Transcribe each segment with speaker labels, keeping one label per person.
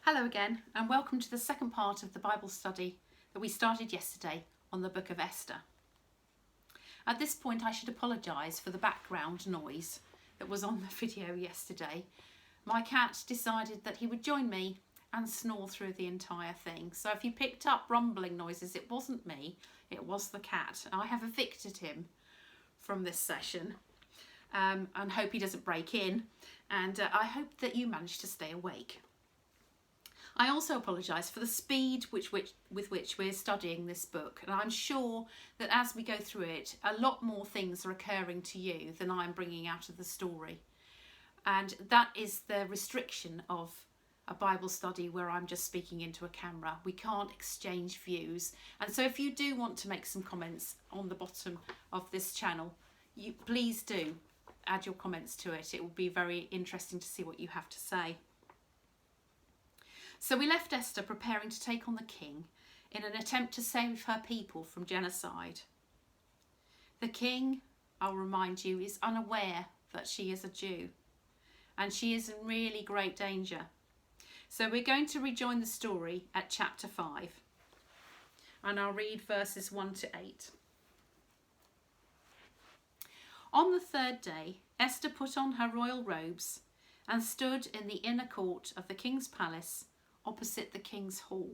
Speaker 1: Hello again, and welcome to the second part of the Bible study that we started yesterday on the book of Esther. At this point, I should apologise for the background noise that was on the video yesterday. My cat decided that he would join me and snore through the entire thing. So if you picked up rumbling noises, it wasn't me, it was the cat. I have evicted him from this session and hope he doesn't break in, and I hope that you manage to stay awake. I also apologise for the speed with which we're studying this book, and I'm sure that as we go through it, a lot more things are occurring to you than I'm bringing out of the story. And that is the restriction of a Bible study where I'm just speaking into a camera. We can't exchange views. And so if you do want to make some comments on the bottom of this channel, please do add your comments to it. It will be very interesting to see what you have to say. So we left Esther preparing to take on the king in an attempt to save her people from genocide. The king, I'll remind you, is unaware that she is a Jew, and she is in really great danger. So we're going to rejoin the story at chapter 5, and I'll read verses 1 to 8. On the third day, Esther put on her royal robes and stood in the inner court of the king's palace opposite the king's hall.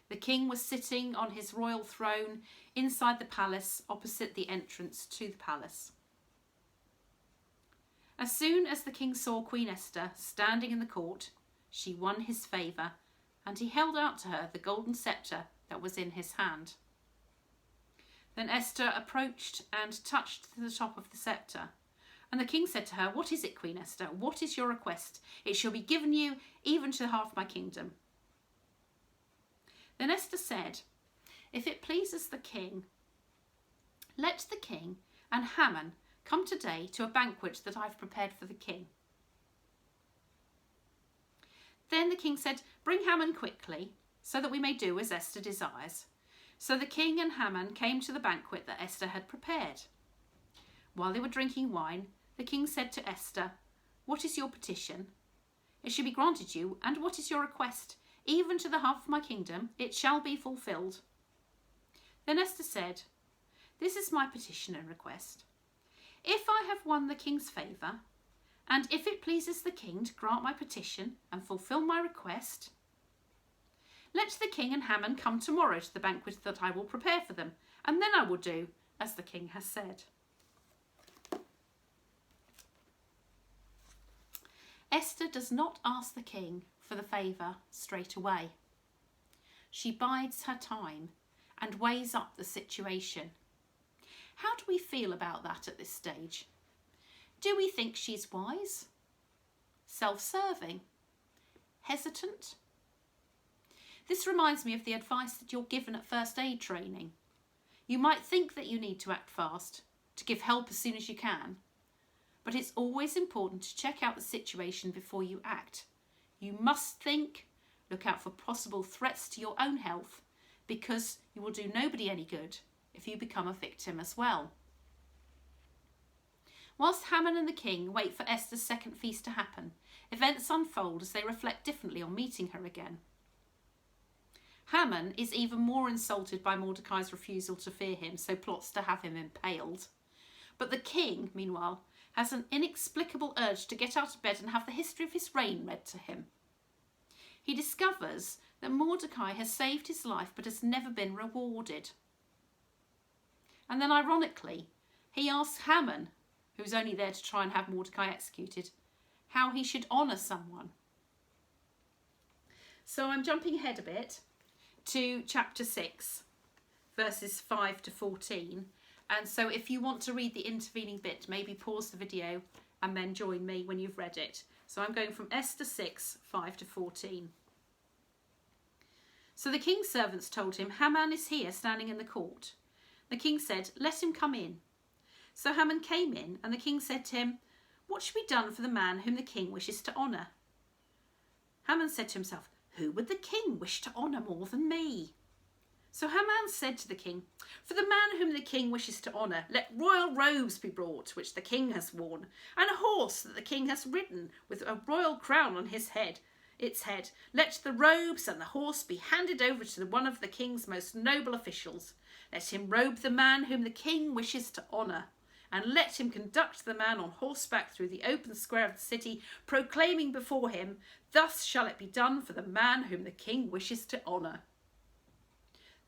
Speaker 1: The king was sitting on his royal throne inside the palace opposite the entrance to the palace. As soon as the king saw Queen Esther standing in the court, she won his favour, and he held out to her the golden sceptre that was in his hand. Then Esther approached and touched the top of the sceptre. And the king said to her, "What is it, Queen Esther? What is your request? It shall be given you, even to half my kingdom." Then Esther said, "If it pleases the king, let the king and Haman come today to a banquet that I've prepared for the king." Then the king said, "Bring Haman quickly, so that we may do as Esther desires." So the king and Haman came to the banquet that Esther had prepared. While they were drinking wine, the king said to Esther, "What is your petition? It shall be granted you. And what is your request? Even to the half of my kingdom, it shall be fulfilled." Then Esther said, "This is my petition and request. If I have won the king's favour, and if it pleases the king to grant my petition and fulfil my request, let the king and Haman come tomorrow to the banquet that I will prepare for them, and then I will do as the king has said." Esther does not ask the king for the favour straight away. She bides her time and weighs up the situation. How do we feel about that at this stage? Do we think she's wise? Self-serving? Hesitant? This reminds me of the advice that you're given at first aid training. You might think that you need to act fast, to give help as soon as you can, but it's always important to check out the situation before you act. You must think, look out for possible threats to your own health, because you will do nobody any good if you become a victim as well. Whilst Haman and the king wait for Esther's second feast to happen, events unfold as they reflect differently on meeting her again. Haman is even more insulted by Mordecai's refusal to fear him, so plots to have him impaled. But the king, meanwhile, has an inexplicable urge to get out of bed and have the history of his reign read to him. He discovers that Mordecai has saved his life but has never been rewarded. And then, ironically, he asks Haman, who's only there to try and have Mordecai executed, how he should honour someone. So I'm jumping ahead a bit to chapter 6, verses 5 to 14. And so if you want to read the intervening bit, maybe pause the video and then join me when you've read it. So I'm going from Esther 6, 5 to 14. So the king's servants told him, "Haman is here, standing in the court." The king said, "Let him come in." So Haman came in, and the king said to him, "What should be done for the man whom the king wishes to honour?" Haman said to himself, "Who would the king wish to honour more than me?" So Haman said to the king, "For the man whom the king wishes to honour, let royal robes be brought, which the king has worn, and a horse that the king has ridden, with a royal crown on his head. its head, let the robes and the horse be handed over to one of the king's most noble officials. Let him robe the man whom the king wishes to honour, and let him conduct the man on horseback through the open square of the city, proclaiming before him, thus shall it be done for the man whom the king wishes to honour.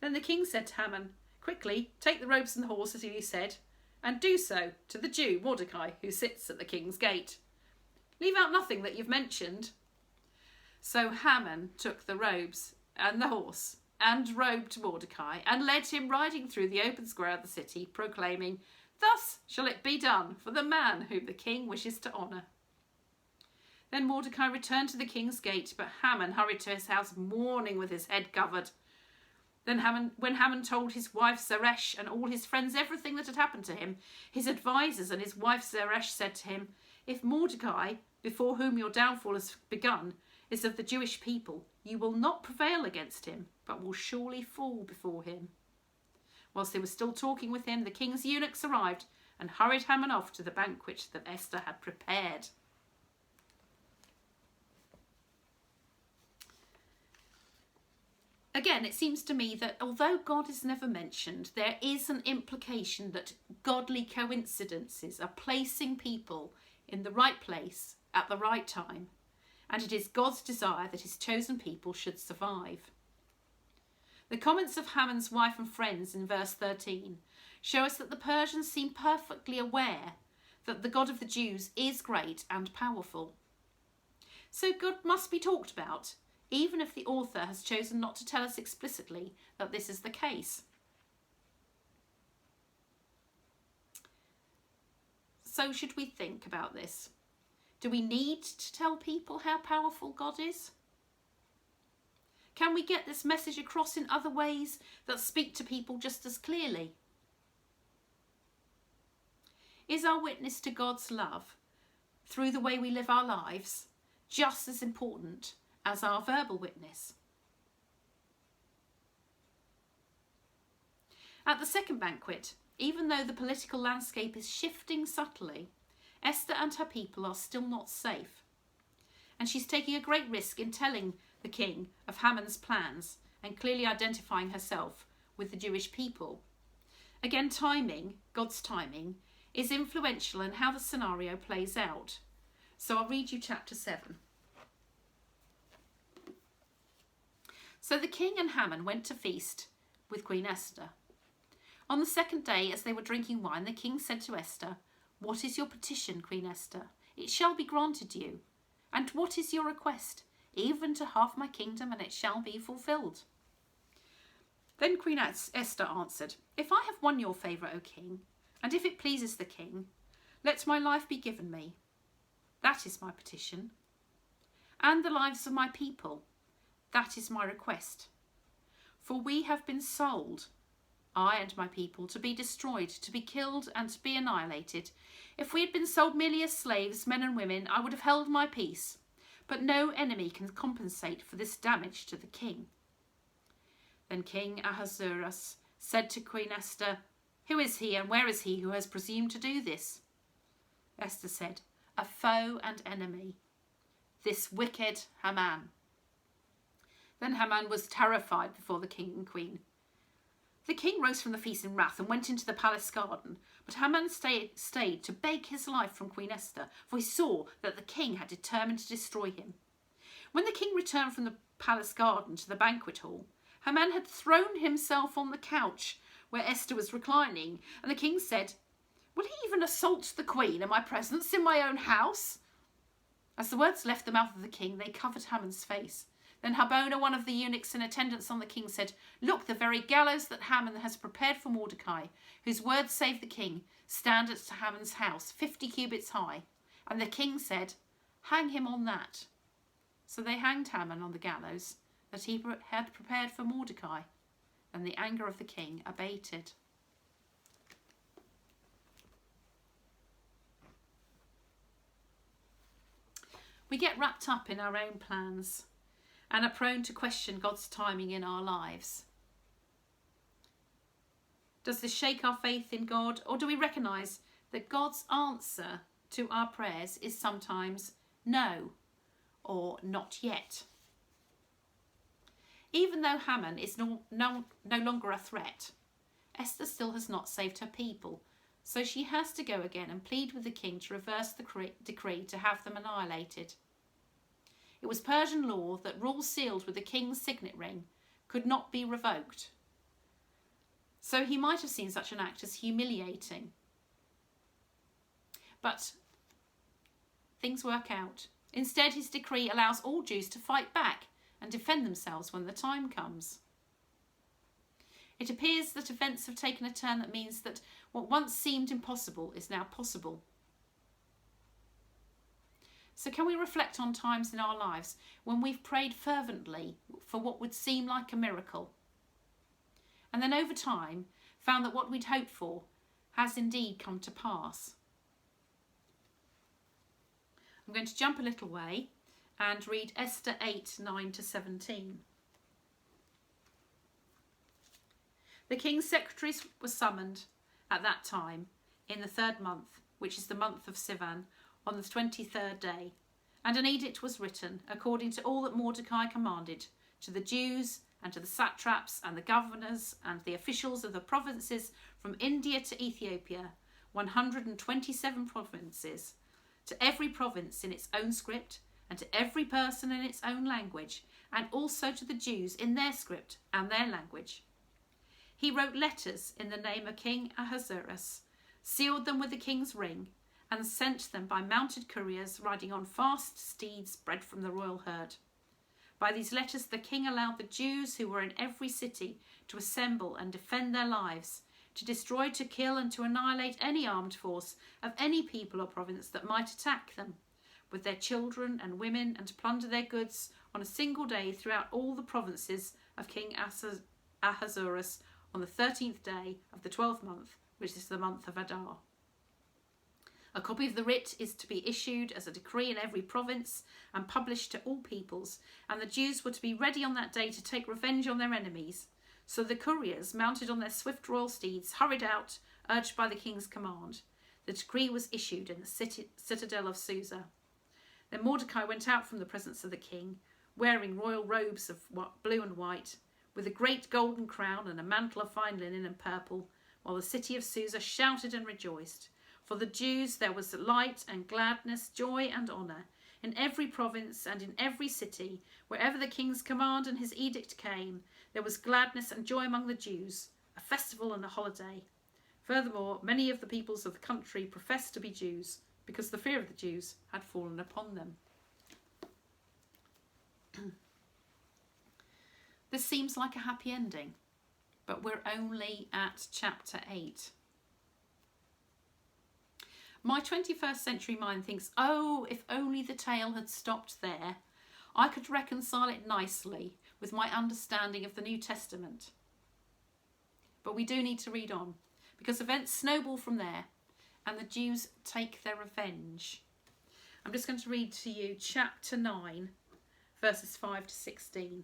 Speaker 1: Then the king said to Haman, quickly, take the robes and the horse as you said, and do so to the Jew Mordecai, who sits at the king's gate. Leave out nothing that you've mentioned. So Haman took the robes and the horse and robed Mordecai and led him riding through the open square of the city, proclaiming, thus shall it be done for the man whom the king wishes to honour. Then Mordecai returned to the king's gate, but Haman hurried to his house mourning with his head covered. Then when Haman told his wife Zeresh and all his friends everything that had happened to him, his advisers and his wife Zeresh said to him, if Mordecai, before whom your downfall has begun, is of the Jewish people, you will not prevail against him, but will surely fall before him. Whilst they were still talking with him, the king's eunuchs arrived and hurried Haman off to the banquet that Esther had prepared. Again, it seems to me that although God is never mentioned, there is an implication that godly coincidences are placing people in the right place at the right time, and it is God's desire that his chosen people should survive. The comments of Haman's wife and friends in verse 13 show us that the Persians seem perfectly aware that the God of the Jews is great and powerful. So God must be talked about, even if the author has chosen not to tell us explicitly that this is the case. So should we think about this? Do we need to tell people how powerful God is? Can we get this message across in other ways that speak to people just as clearly? Is our witness to God's love through the way we live our lives just as important as our verbal witness? At the second banquet, even though the political landscape is shifting subtly, Esther and her people are still not safe. And she's taking a great risk in telling the king of Haman's plans and clearly identifying herself with the Jewish people. Again, timing, God's timing, is influential in how the scenario plays out. So I'll read you chapter 7. So the king and Haman went to feast with Queen Esther. On the second day, as they were drinking wine, the king said to Esther, what is your petition, Queen Esther? It shall be granted you. And what is your request? Even to half my kingdom, and it shall be fulfilled. Then Queen Esther answered, if I have won your favour, O king, and if it pleases the king, let my life be given me. That is my petition. And the lives of my people. That is my request. For we have been sold, I and my people, to be destroyed, to be killed and to be annihilated. If we had been sold merely as slaves, men and women, I would have held my peace. But no enemy can compensate for this damage to the king. Then King Ahasuerus said to Queen Esther, who is he and where is he who has presumed to do this? Esther said, a foe and enemy, this wicked Haman. Then Haman was terrified before the king and queen. The king rose from the feast in wrath and went into the palace garden, but Haman stayed to beg his life from Queen Esther, for he saw that the king had determined to destroy him. When the king returned from the palace garden to the banquet hall, Haman had thrown himself on the couch where Esther was reclining, and the king said, will he even assault the queen in my presence in my own house? As the words left the mouth of the king, they covered Haman's face. Then Harbona, one of the eunuchs in attendance on the king, said, look, the very gallows that Haman has prepared for Mordecai, whose words save the king, stand at Haman's house, 50 cubits high. And the king said, hang him on that. So they hanged Haman on the gallows that he had prepared for Mordecai, and the anger of the king abated. We get wrapped up in our own plans and are prone to question God's timing in our lives. Does this shake our faith in God, or do we recognise that God's answer to our prayers is sometimes no, or not yet. Even though Haman is no longer a threat, Esther still has not saved her people, so she has to go again and plead with the king to reverse the decree to have them annihilated. It was Persian law that rules sealed with the king's signet ring could not be revoked, so he might have seen such an act as humiliating. But things work out. Instead, his decree allows all Jews to fight back and defend themselves when the time comes. It appears that events have taken a turn that means that what once seemed impossible is now possible. So can we reflect on times in our lives when we've prayed fervently for what would seem like a miracle, and then over time found that what we'd hoped for has indeed come to pass? I'm going to jump a little way and read Esther 8, 9-17. The king's secretaries were summoned at that time in the 3rd month, which is the month of Sivan, on the 23rd day, and an edict was written according to all that Mordecai commanded, to the Jews and to the satraps and the governors and the officials of the provinces from India to Ethiopia, 127 provinces, to every province in its own script, and to every person in its own language, and also to the Jews in their script and their language. He wrote letters in the name of King Ahasuerus, sealed them with the king's ring, and sent them by mounted couriers riding on fast steeds bred from the royal herd. By these letters the king allowed the Jews who were in every city to assemble and defend their lives, to destroy, to kill, and to annihilate any armed force of any people or province that might attack them, with their children and women, and to plunder their goods on a single day throughout all the provinces of King Ahasuerus on the 13th day of the 12th month, which is the month of Adar. A copy of the writ is to be issued as a decree in every province and published to all peoples, and the Jews were to be ready on that day to take revenge on their enemies. So the couriers, mounted on their swift royal steeds, hurried out, urged by the king's command. The decree was issued in the citadel of Susa. Then Mordecai went out from the presence of the king, wearing royal robes of blue and white, with a great golden crown and a mantle of fine linen and purple, while the city of Susa shouted and rejoiced. For the Jews there was light and gladness, joy and honour, in every province and in every city. Wherever the king's command and his edict came, there was gladness and joy among the Jews, a festival and a holiday. Furthermore, many of the peoples of the country professed to be Jews, because the fear of the Jews had fallen upon them. This seems like a happy ending, but we're only at chapter 8. My 21st century mind thinks, oh, if only the tale had stopped there, I could reconcile it nicely with my understanding of the New Testament. But we do need to read on, because events snowball from there, and the Jews take their revenge. I'm just going to read to you chapter 9, verses 5-16.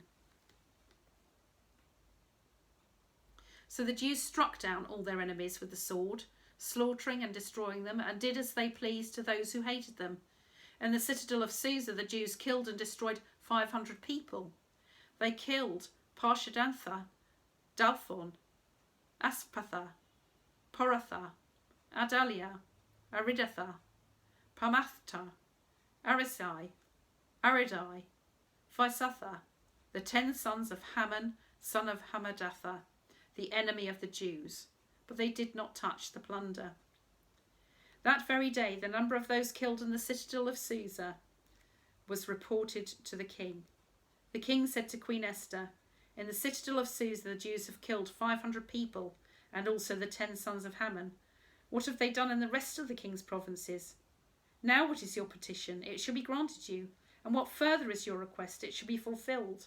Speaker 1: So the Jews struck down all their enemies with the sword, slaughtering and destroying them, and did as they pleased to those who hated them. In the citadel of Susa the Jews killed and destroyed 500 people. They killed Parshadantha, Dalphon, Aspatha, Poratha, Adalia, Aridatha, Parmathta, Arisai, Aridai, Phisatha, the 10 sons of Haman, son of Hammedatha, the enemy of the Jews, but they did not touch the plunder. That very day the number of those killed in the citadel of Susa was reported to the king. The king said to Queen Esther, in the citadel of Susa the Jews have killed 500 people, and also the 10 sons of Haman. What have they done in the rest of the king's provinces? Now what is your petition? It shall be granted you. And what further is your request? It shall be fulfilled.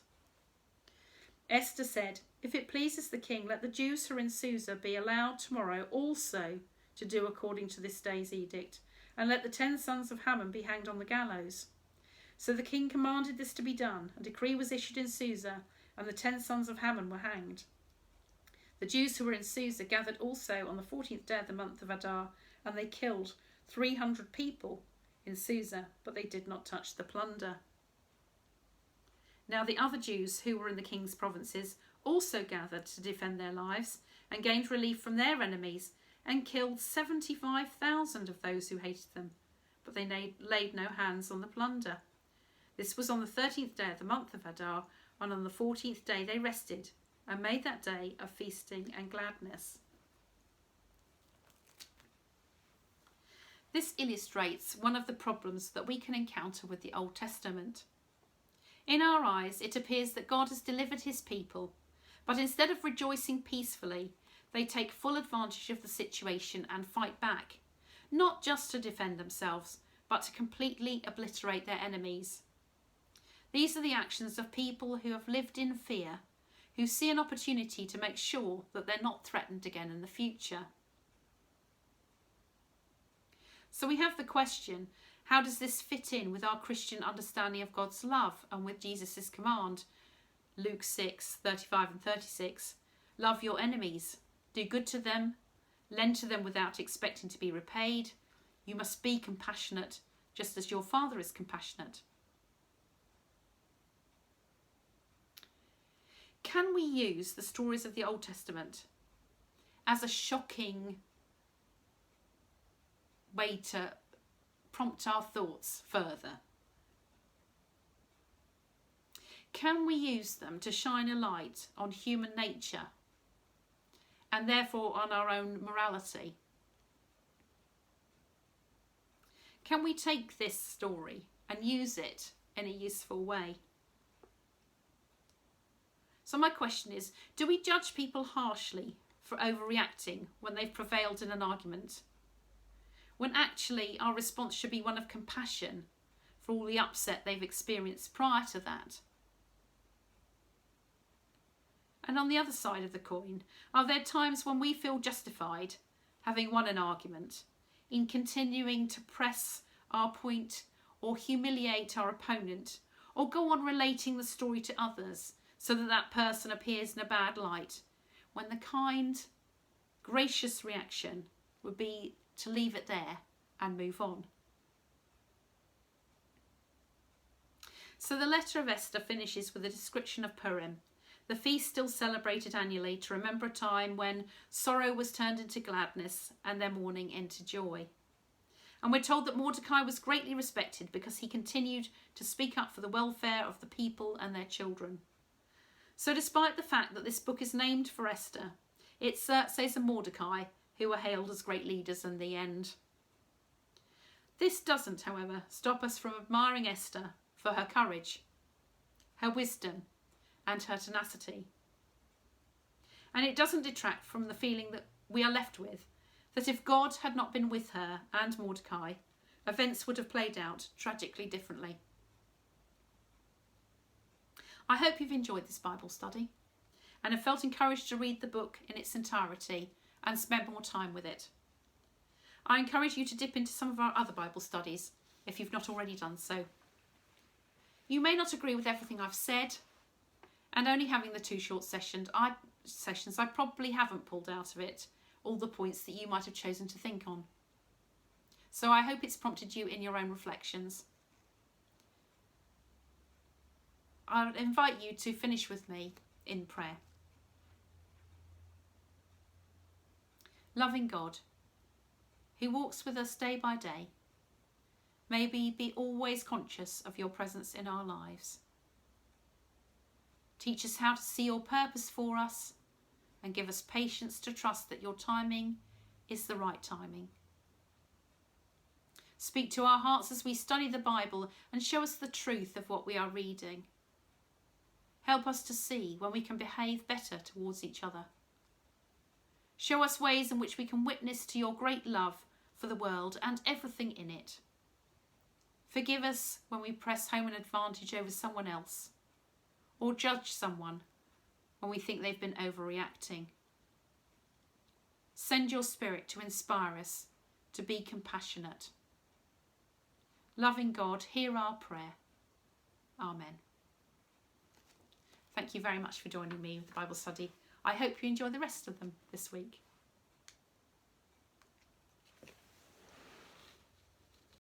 Speaker 1: Esther said, if it pleases the king, let the Jews who are in Susa be allowed tomorrow also to do according to this day's edict, and let the 10 sons of Haman be hanged on the gallows. So the king commanded this to be done. A decree was issued in Susa, and the 10 sons of Haman were hanged. The Jews who were in Susa gathered also on the 14th day of the month of Adar, and they killed 300 people in Susa, but they did not touch the plunder. Now the other Jews who were in the king's provinces also gathered to defend their lives and gained relief from their enemies and killed 75,000 of those who hated them, but they laid no hands on the plunder. This was on the 13th day of the month of Adar, and on the 14th day they rested and made that day of feasting and gladness. This illustrates one of the problems that we can encounter with the Old Testament. In our eyes, it appears that God has delivered his people, but instead of rejoicing peacefully, they take full advantage of the situation and fight back, not just to defend themselves, but to completely obliterate their enemies. These are the actions of people who have lived in fear, who see an opportunity to make sure that they're not threatened again in the future. So we have the question, how does this fit in with our Christian understanding of God's love and with Jesus' command? Luke 6:35 and 36. Love your enemies, do good to them, lend to them without expecting to be repaid. You must be compassionate, just as your Father is compassionate. Can we use the stories of the Old Testament as a shocking way to prompt our thoughts further? Can we use them to shine a light on human nature and therefore on our own morality? Can we take this story and use it in a useful way? So my question is, do we judge people harshly for overreacting when they've prevailed in an argument, when actually our response should be one of compassion for all the upset they've experienced prior to that? And on the other side of the coin, are there times when we feel justified, having won an argument, in continuing to press our point or humiliate our opponent, or go on relating the story to others so that that person appears in a bad light, when the kind, gracious reaction would be to leave it there and move on? So the letter of Esther finishes with a description of Purim, the feast still celebrated annually to remember a time when sorrow was turned into gladness and their mourning into joy. And we're told that Mordecai was greatly respected because he continued to speak up for the welfare of the people and their children. So despite the fact that this book is named for Esther, it says of Mordecai, who were hailed as great leaders in the end. This doesn't, however, stop us from admiring Esther for her courage, her wisdom, and her tenacity. And it doesn't detract from the feeling that we are left with, that if God had not been with her and Mordecai, events would have played out tragically differently. I hope you've enjoyed this Bible study and have felt encouraged to read the book in its entirety and spend more time with it. I encourage you to dip into some of our other Bible studies if you've not already done so. You may not agree with everything I've said, and only having the 2 short sessions, I probably haven't pulled out of it all the points that you might have chosen to think on. So I hope it's prompted you in your own reflections. I would invite you to finish with me in prayer. Loving God, who walks with us day by day, may we be always conscious of your presence in our lives. Teach us how to see your purpose for us and give us patience to trust that your timing is the right timing. Speak to our hearts as we study the Bible and show us the truth of what we are reading. Help us to see when we can behave better towards each other. Show us ways in which we can witness to your great love for the world and everything in it. Forgive us when we press home an advantage over someone else, or judge someone when we think they've been overreacting. Send your Spirit to inspire us to be compassionate. Loving God, hear our prayer. Amen. Thank you very much for joining me with the Bible study. I hope you enjoy the rest of them this week.